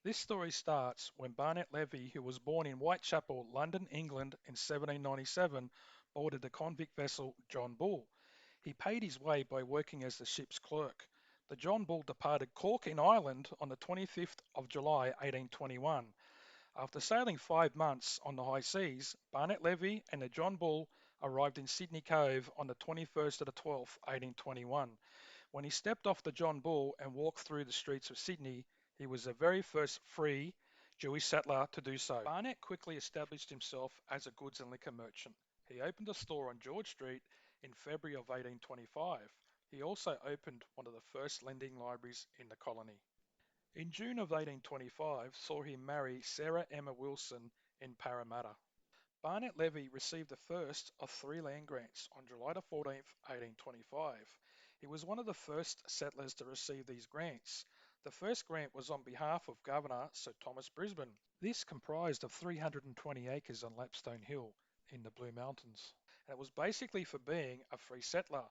This story starts when Barnet Levy, who was born in Whitechapel, London, England in 1797, boarded the convict vessel John Bull. He paid his way by working as the ship's clerk. The John Bull departed Cork in Ireland on the 25th of July 1821. After sailing 5 months on the high seas, Barnet Levy and the John Bull arrived in Sydney Cove on the 21st of the 12th, 1821. When he stepped off the John Bull and walked through the streets of Sydney, he was the very first free Jewish settler to do so. Barnet quickly established himself as a goods and liquor merchant. He opened a store on George Street in February of 1825. He also opened one of the first lending libraries in the colony. In June of 1825 saw him marry Sarah Emma Wilson in Parramatta. Barnet Levy received the first of three land grants on July 14th, 1825. He was one of the first settlers to receive these grants. The first grant was on behalf of Governor Sir Thomas Brisbane. This comprised of 320 acres on Lapstone Hill in the Blue Mountains. And it was basically for being a free settler.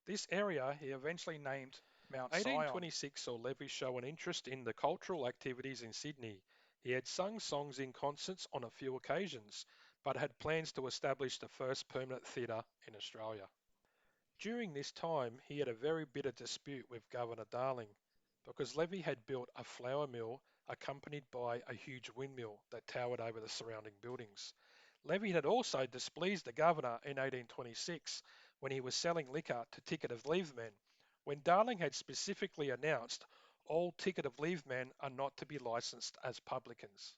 This area he eventually named Mount Sion. 1826 saw Levy show an interest in the cultural activities in Sydney. He had sung songs in concerts on a few occasions, but had plans to establish the first permanent theatre in Australia. During this time, he had a very bitter dispute with Governor Darling because Levy had built a flour mill accompanied by a huge windmill that towered over the surrounding buildings. Levy had also displeased the governor in 1826 when he was selling liquor to ticket of leave men, when Darling had specifically announced all ticket of leave men are not to be licensed as publicans.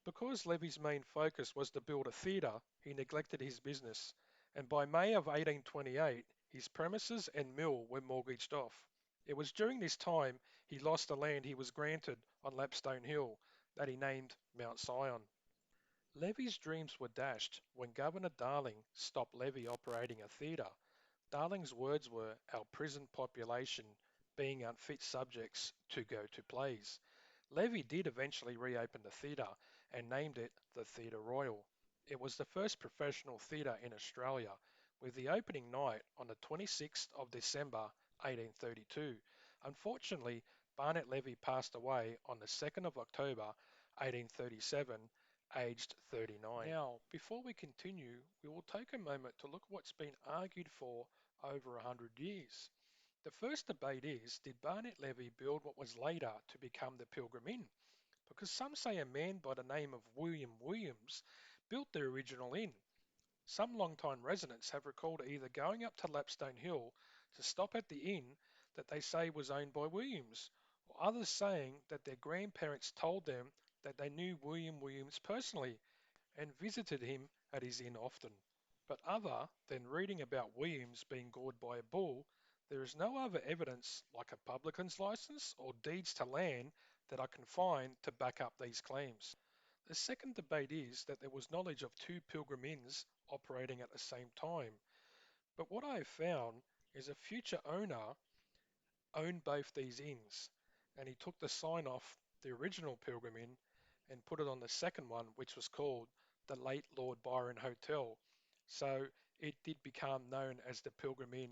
Because Levy's main focus was to build a theatre, he neglected his business, and by May of 1828, his premises and mill were mortgaged off. It was during this time he lost the land he was granted on Lapstone Hill that he named Mount Sion. Levy's dreams were dashed when Governor Darling stopped Levy operating a theatre. Darling's words were, "Our prison population being unfit subjects to go to plays." Levy did eventually reopen the theatre and named it the Theatre Royal. It was the first professional theatre in Australia, with the opening night on the 26th of December 1832. Unfortunately, Barnet Levy passed away on the 2nd of October 1837, aged 39. Now, before we continue, we will take a moment to look at what's been argued for over 100 years. The first debate is, did Barnet Levy build what was later to become the Pilgrim Inn? Because some say a man by the name of William Williams built the original inn. Some long-time residents have recalled either going up to Lapstone Hill to stop at the inn that they say was owned by Williams, or others saying that their grandparents told them that they knew William Williams personally and visited him at his inn often. But other than reading about Williams being gored by a bull, there is no other evidence like a publican's license or deeds to land that I can find to back up these claims. The second debate is that there was knowledge of two Pilgrim Inns operating at the same time, but what I have found is a future owner owned both these inns, and he took the sign off the original Pilgrim Inn and put it on the second one, which was called the late Lord Byron Hotel. So it did become known as the Pilgrim Inn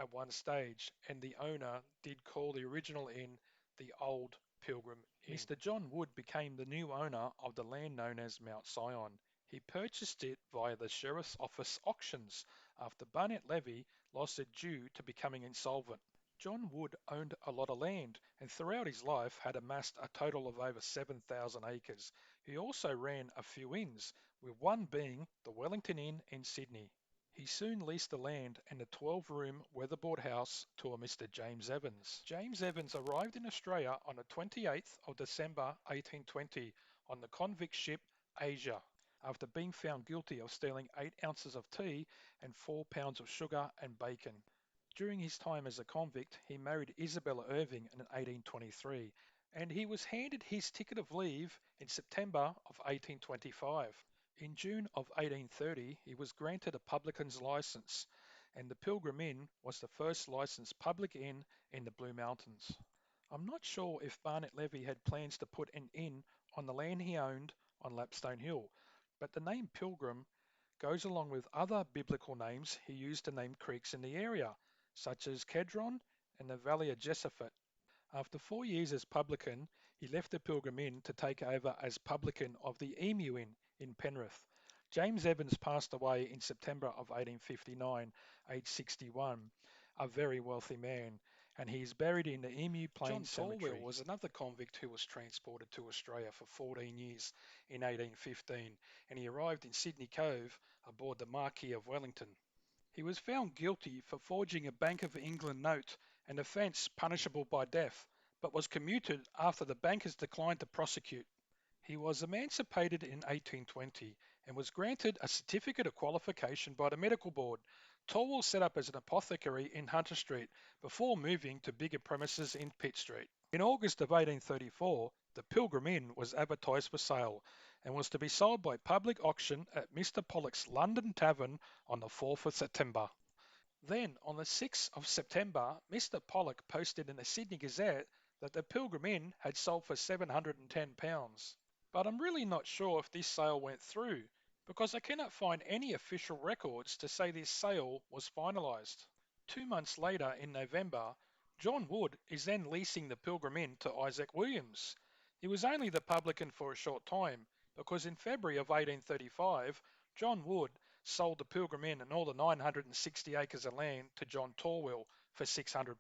at one stage, and the owner did call the original inn the Old Pilgrim Inn. Mr. John Wood became the new owner of the land known as Mount Sion. He purchased it via the Sheriff's Office auctions after Barnet Levy lost it due to becoming insolvent. John Wood owned a lot of land and throughout his life had amassed a total of over 7,000 acres. He also ran a few inns, with one being the Wellington Inn in Sydney. He soon leased the land and the 12-room weatherboard house to a Mr. James Evans. James Evans arrived in Australia on the 28th of December 1820 on the convict ship Asia, after being found guilty of stealing 8 ounces of tea and 4 pounds of sugar and bacon. During his time as a convict, he married Isabella Irving in 1823, and he was handed his ticket of leave in September of 1825. In June of 1830, he was granted a publican's license, and the Pilgrim Inn was the first licensed public inn in the Blue Mountains. I'm not sure if Barnet Levy had plans to put an inn on the land he owned on Lapstone Hill, but the name Pilgrim goes along with other biblical names he used to name creeks in the area, such as Kedron and the Valley of Josaphat. After 4 years as publican, he left the Pilgrim Inn to take over as publican of the Emu Inn in Penrith. James Evans passed away in September of 1859, aged 61, a very wealthy man, and he is buried in the Emu Plain Cemetery. John Torwell was another convict who was transported to Australia for 14 years in 1815, and he arrived in Sydney Cove aboard the Marquis of Wellington. He was found guilty for forging a Bank of England note, an offence punishable by death, but was commuted after the bankers declined to prosecute. He was emancipated in 1820 and was granted a certificate of qualification by the medical board. Torwell set up as an apothecary in Hunter Street before moving to bigger premises in Pitt Street. In August of 1834, the Pilgrim Inn was advertised for sale and was to be sold by public auction at Mr. Pollock's London Tavern on the 4th of September. Then, on the 6th of September, Mr. Pollock posted in the Sydney Gazette that the Pilgrim Inn had sold for £710. But I'm really not sure if this sale went through, because I cannot find any official records to say this sale was finalised. 2 months later, in November, John Wood is then leasing the Pilgrim Inn to Isaac Williams. He was only the publican for a short time, because in February of 1835, John Wood sold the Pilgrim Inn and all the 960 acres of land to John Torwell for £600.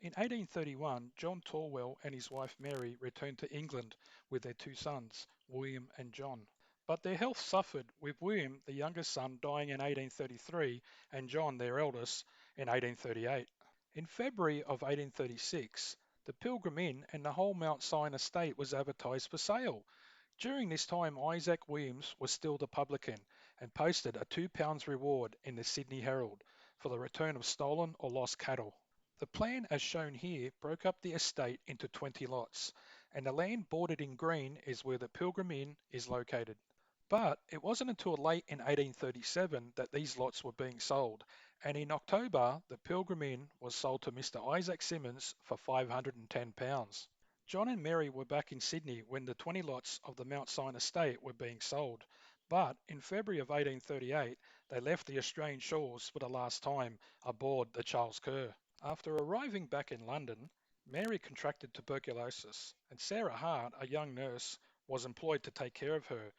In 1831, John Torwell and his wife Mary returned to England with their two sons, William and John. But their health suffered, with William, the youngest son, dying in 1833 and John, their eldest, in 1838. In February of 1836, the Pilgrim Inn and the whole Mount Sion estate was advertised for sale. During this time, Isaac Williams was still the publican and posted a £2 reward in the Sydney Herald for the return of stolen or lost cattle. The plan as shown here broke up the estate into 20 lots, and the land bordered in green is where the Pilgrim Inn is located. But it wasn't until late in 1837 that these lots were being sold, and in October the Pilgrim Inn was sold to Mr. Isaac Simmons for £510. John and Mary were back in Sydney when the 20 lots of the Mount Sion estate were being sold, but in February of 1838 they left the Australian shores for the last time aboard the Charles Kerr. After arriving back in London, Mary contracted tuberculosis, and Sarah Hart, a young nurse, was employed to take care of her.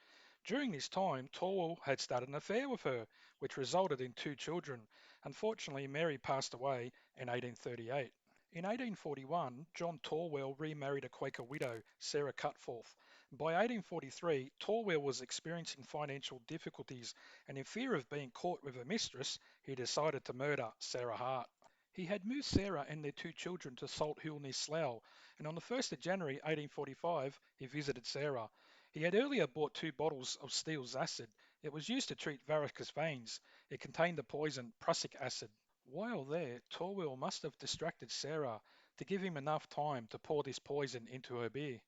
During this time, Torwell had started an affair with her, which resulted in two children. Unfortunately, Mary passed away in 1838. In 1841, John Torwell remarried a Quaker widow, Sarah Cutforth. By 1843, Torwell was experiencing financial difficulties, and in fear of being caught with a mistress, he decided to murder Sarah Hart. He had moved Sarah and their two children to Salt Hill near Slough, and on the 1st of January 1845, he visited Sarah. He had earlier bought 2 bottles of Steele's acid. It was used to treat varicose veins. It contained the poison prussic acid. While there, Torwell must have distracted Sarah to give him enough time to pour this poison into her beer.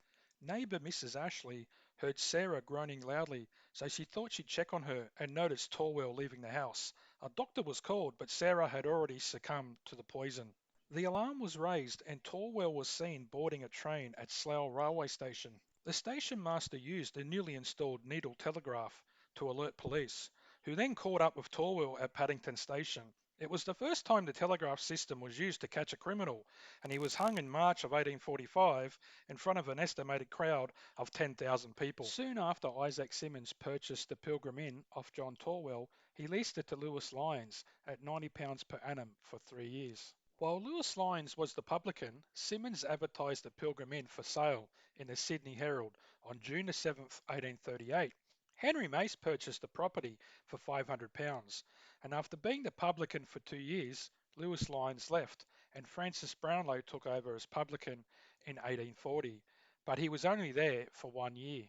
Neighbour Mrs. Ashley heard Sarah groaning loudly, so she thought she'd check on her and noticed Torwell leaving the house. A doctor was called, but Sarah had already succumbed to the poison. The alarm was raised and Torwell was seen boarding a train at Slough railway station. The station master used the newly installed needle telegraph to alert police, who then caught up with Torwell at Paddington Station. It was the first time the telegraph system was used to catch a criminal, and he was hung in March of 1845 in front of an estimated crowd of 10,000 people. Soon after Isaac Simmons purchased the Pilgrim Inn off John Torwell, he leased it to Lewis Lyons at £90 per annum for 3 years. While Lewis Lyons was the publican, Simmons advertised the Pilgrim Inn for sale in the Sydney Herald on June 7th, 1838. Henry Mace purchased the property for £500, and after being the publican for 2 years, Lewis Lyons left, and Francis Brownlow took over as publican in 1840, but he was only there for 1 year.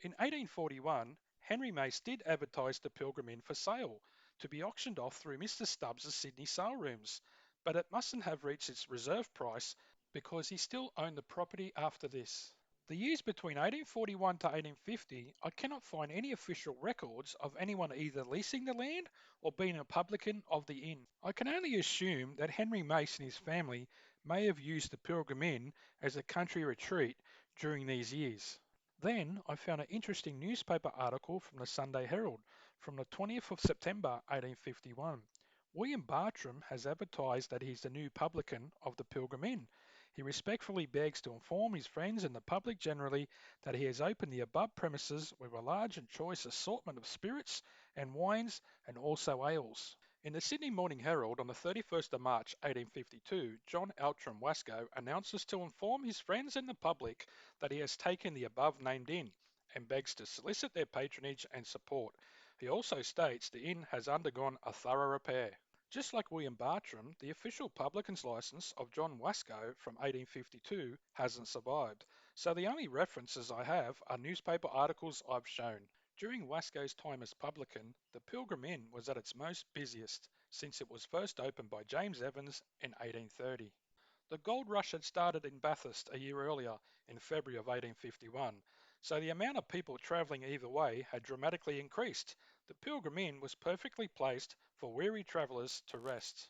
In 1841, Henry Mace did advertise the Pilgrim Inn for sale, to be auctioned off through Mr. Stubbs' Sydney sale rooms, but it mustn't have reached its reserve price because he still owned the property after this. The years between 1841 to 1850, I cannot find any official records of anyone either leasing the land or being a publican of the inn. I can only assume that Henry Mace and his family may have used the Pilgrim Inn as a country retreat during these years. Then I found an interesting newspaper article from the Sunday Herald from the 20th of September 1851. William Bartram has advertised that he's the new publican of the Pilgrim Inn. He respectfully begs to inform his friends and the public generally that he has opened the above premises with a large and choice assortment of spirits and wines and also ales. In the Sydney Morning Herald on the 31st of March 1852, John Outram Wasco announces to inform his friends and the public that he has taken the above named inn and begs to solicit their patronage and support. He also states the inn has undergone a thorough repair. Just like William Bartram, the official publican's licence of John Wasco from 1852 hasn't survived, so the only references I have are newspaper articles I've shown. During Wasco's time as publican, the Pilgrim Inn was at its most busiest since it was first opened by James Evans in 1830. The gold rush had started in Bathurst a year earlier, in February of 1851, so the amount of people travelling either way had dramatically increased. The Pilgrim Inn was perfectly placed for weary travellers to rest.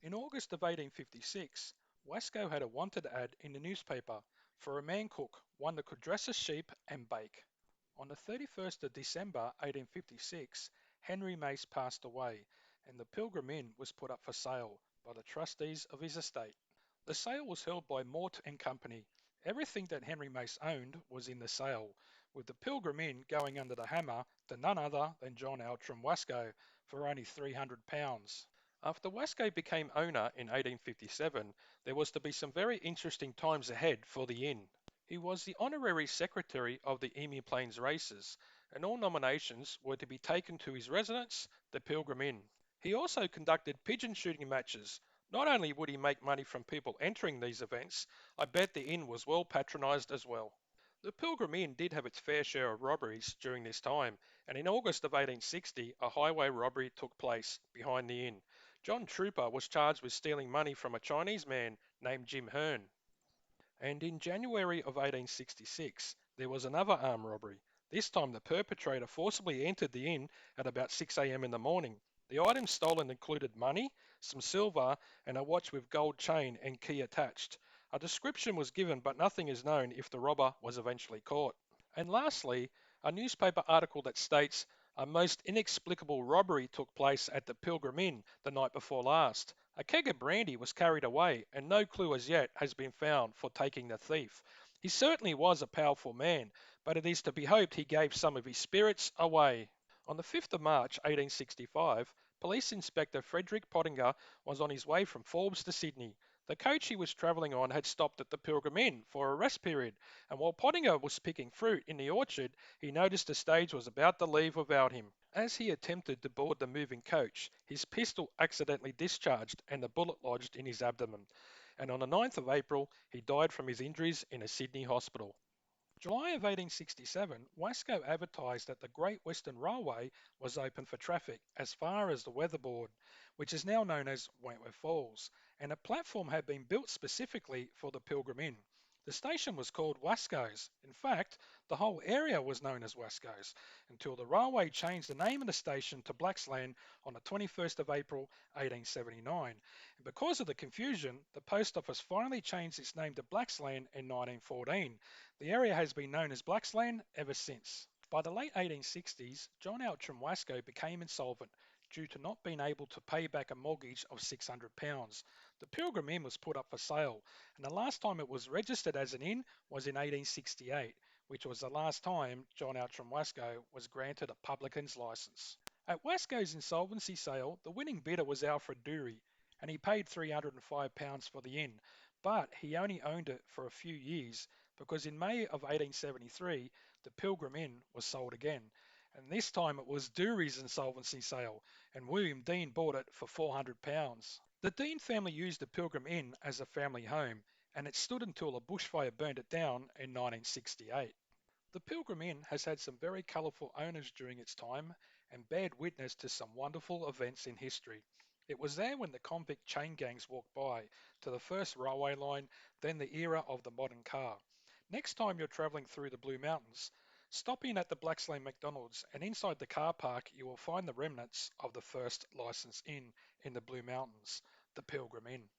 In August of 1856, Wasco had a wanted ad in the newspaper for a man cook, one that could dress a sheep and bake. On the 31st of December 1856, Henry Mace passed away, and the Pilgrim Inn was put up for sale by the trustees of his estate. The sale was held by Mort and Company. Everything that Henry Mace owned was in the sale, with the Pilgrim Inn going under the hammer to none other than John Outram Wasco for only £300. After Wasco became owner in 1857, there was to be some very interesting times ahead for the inn. He was the honorary secretary of the Emu Plains races, and all nominations were to be taken to his residence, the Pilgrim Inn. He also conducted pigeon shooting matches. Not only would he make money from people entering these events, I bet the inn was well patronised as well. The Pilgrim Inn did have its fair share of robberies during this time, and in August of 1860 a highway robbery took place behind the inn. John Trooper was charged with stealing money from a Chinese man named Jim Hearn. And in January of 1866 there was another armed robbery. This time the perpetrator forcibly entered the inn at about 6 a.m. in the morning. The items stolen included money, some silver, and a watch with gold chain and key attached. A description was given, but nothing is known if the robber was eventually caught. And lastly, a newspaper article that states a most inexplicable robbery took place at the Pilgrim Inn the night before last. A keg of brandy was carried away, and no clue as yet has been found for taking the thief. He certainly was a powerful man, but it is to be hoped he gave some of his spirits away. On the 5th of March 1865, Police Inspector Frederick Pottinger was on his way from Forbes to Sydney. The coach he was travelling on had stopped at the Pilgrim Inn for a rest period, and while Pottinger was picking fruit in the orchard, he noticed the stage was about to leave without him. As he attempted to board the moving coach, his pistol accidentally discharged and the bullet lodged in his abdomen. And on the 9th of April, he died from his injuries in a Sydney hospital. July of 1867, Wasco advertised that the Great Western Railway was open for traffic as far as the Weatherboard, which is now known as Wentworth Falls, and a platform had been built specifically for the Pilgrim Inn. The station was called Wasco's. In fact, the whole area was known as Wasco's until the railway changed the name of the station to Blaxland on the 21st of April 1879. And because of the confusion, the post office finally changed its name to Blaxland in 1914. The area has been known as Blaxland ever since. By the late 1860s, John Outram Wasco became insolvent due to not being able to pay back a mortgage of £600. The Pilgrim Inn was put up for sale, and the last time it was registered as an inn was in 1868, which was the last time John Outram Wasco was granted a publican's licence. At Wasco's insolvency sale, the winning bidder was Alfred Dury, and he paid £305 for the inn, but he only owned it for a few years because in May of 1873 the Pilgrim Inn was sold again, and this time it was Dury's insolvency sale, and William Dean bought it for £400. The Dean family used the Pilgrim Inn as a family home, and it stood until a bushfire burned it down in 1968. The Pilgrim Inn has had some very colourful owners during its time and bared witness to some wonderful events in history. It was there when the convict chain gangs walked by, to the first railway line, then the era of the modern car. Next time you're travelling through the Blue Mountains, stop in at the Blaxland Mcdonalds, and inside the car park you will find the remnants of the first licensed inn in the Blue Mountains, the Pilgrim Inn.